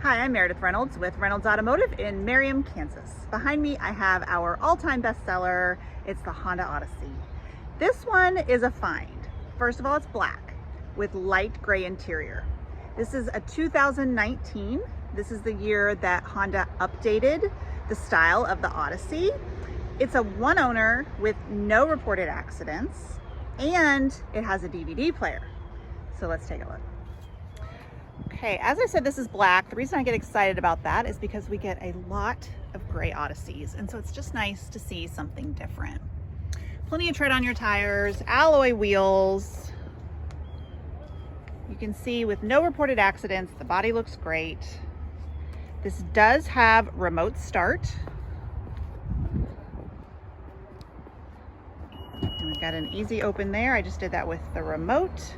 Hi, I'm Meredith Reynolds with Reynolds Automotive in Merriam, Kansas. Behind me, I have our all-time bestseller. It's the Honda Odyssey. This one is a find. First of all, it's black with light gray interior. This is a 2019. This is the year that Honda updated the style of the Odyssey. It's a one owner with no reported accidents, and it has a DVD player. So let's take a look. Okay, as I said, this is black. The reason I get excited about that is because we get a lot of gray Odysseys, and so it's just nice to see something different. Plenty of tread on your tires, alloy wheels. You can see with no reported accidents, the body looks great. This does have remote start. And we've got an easy open there. I just did that with the remote.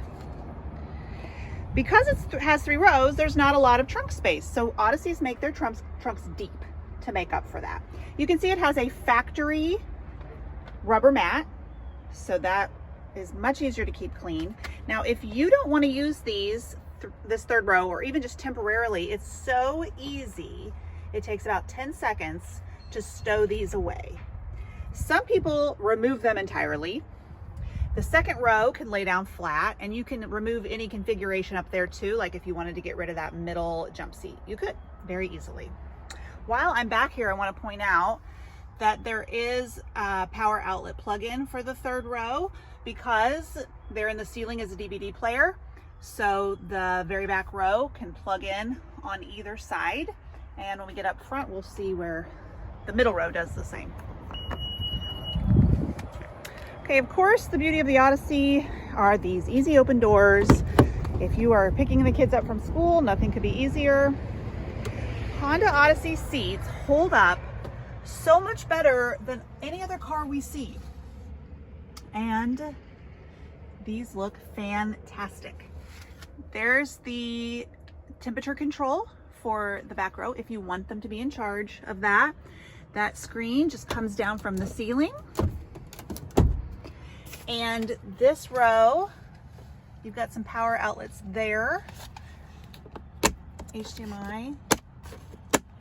Because it has 3 rows, there's not a lot of trunk space. So Odysseys make their trunks deep to make up for that. You can see it has a factory rubber mat, so that is much easier to keep clean. Now, if you don't want to use this third row, or even just temporarily, it's so easy. It takes about 10 seconds to stow these away. Some people remove them entirely. The second row can lay down flat, and you can remove any configuration up there too, like if you wanted to get rid of that middle jump seat, you could very easily. While I'm back here, I want to point out that there is a power outlet plug-in for the third row because there in the ceiling is a DVD player. So the very back row can plug in on either side. And when we get up front, we'll see where the middle row does the same. Okay, of course, the beauty of the Odyssey are these easy open doors. If you are picking the kids up from school, nothing could be easier. Honda Odyssey seats hold up so much better than any other car we see. And these look fantastic. There's the temperature control for the back row if you want them to be in charge of that. That screen just comes down from the ceiling. And this row, you've got some power outlets there, HDMI,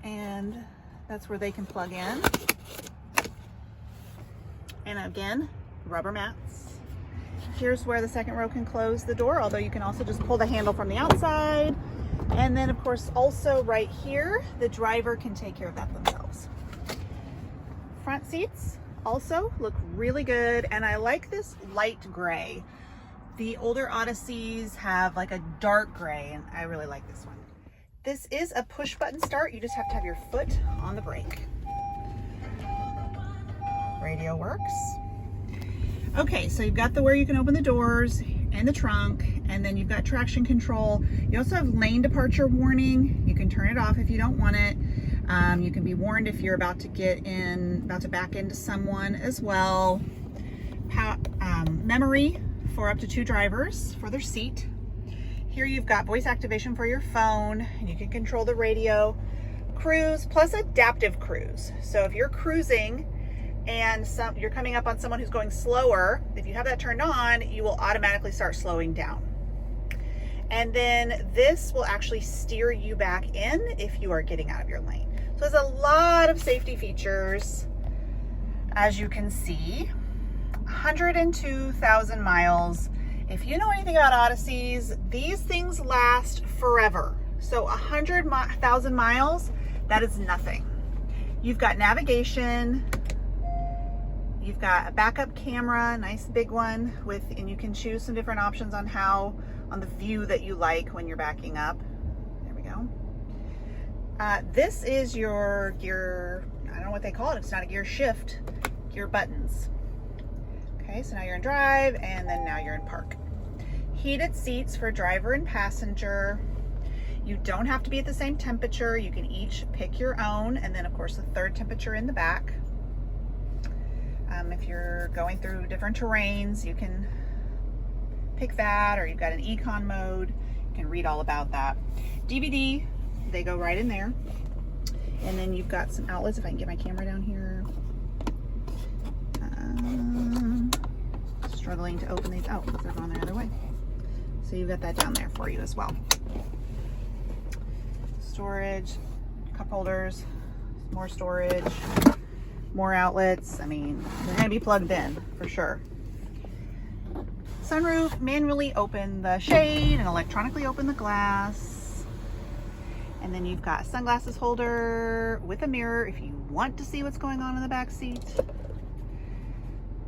and that's where they can plug in. And again, rubber mats. Here's where the second row can close the door, although you can also just pull the handle from the outside. And then of course, also right here, the driver can take care of that themselves. Front seats also look really good, and I like this light gray. The older Odysseys have like a dark gray, and I really like this one. This is a push button start. You just have to have your foot on the brake. Radio works. Okay, so you've got where you can open the doors and the trunk, and then you've got traction control. You also have lane departure warning. You can turn it off if you don't want it. You can be warned if you're about to back into someone as well. Memory for up to 2 drivers for their seat. Here you've got voice activation for your phone, and you can control the radio. Cruise plus adaptive cruise. So if you're cruising and you're coming up on someone who's going slower, if you have that turned on, you will automatically start slowing down. And then this will actually steer you back in if you are getting out of your lane. So there's a lot of safety features. As you can see, 102,000 miles. If you know anything about Odysseys, these things last forever. So 100,000 miles, that is nothing. You've got navigation. You've got a backup camera, nice big one and you can choose some different options on the view that you like when you're backing up. There we go. This is your gear, I don't know what they call it. It's not a gear shift, gear buttons. Okay, so now you're in drive, and then now you're in park. Heated seats for driver and passenger. You don't have to be at the same temperature. You can each pick your own, and then of course the third temperature in the back. If you're going through different terrains, you can pick that, or you've got an econ mode. You can read all about that. DVD, they go right in there. And then you've got some outlets, if I can get my camera down here. Struggling to open these. Oh, they're going the other way. So you've got that down there for you as well. storage, cup holders, more storage, more outlets. I mean, they're going to be plugged in for sure. Sunroof, manually open the shade and electronically open the glass. And then you've got a sunglasses holder with a mirror if you want to see what's going on in the back seat.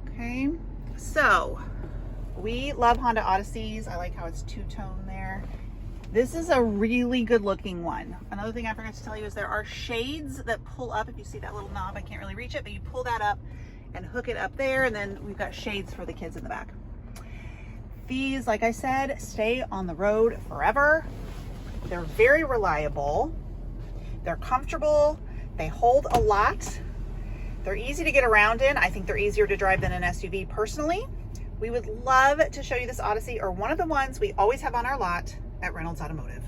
Okay, so we love Honda Odysseys. I like how it's two-tone there. This is a really good looking one. Another thing I forgot to tell you is there are shades that pull up. If you see that little knob, I can't really reach it, but you pull that up and hook it up there, and then we've got shades for the kids in the back. These, like I said, stay on the road forever. They're very reliable. They're comfortable. They hold a lot. They're easy to get around in. I think they're easier to drive than an SUV personally. We would love to show you this Odyssey or one of the ones we always have on our lot at Reynolds Automotive.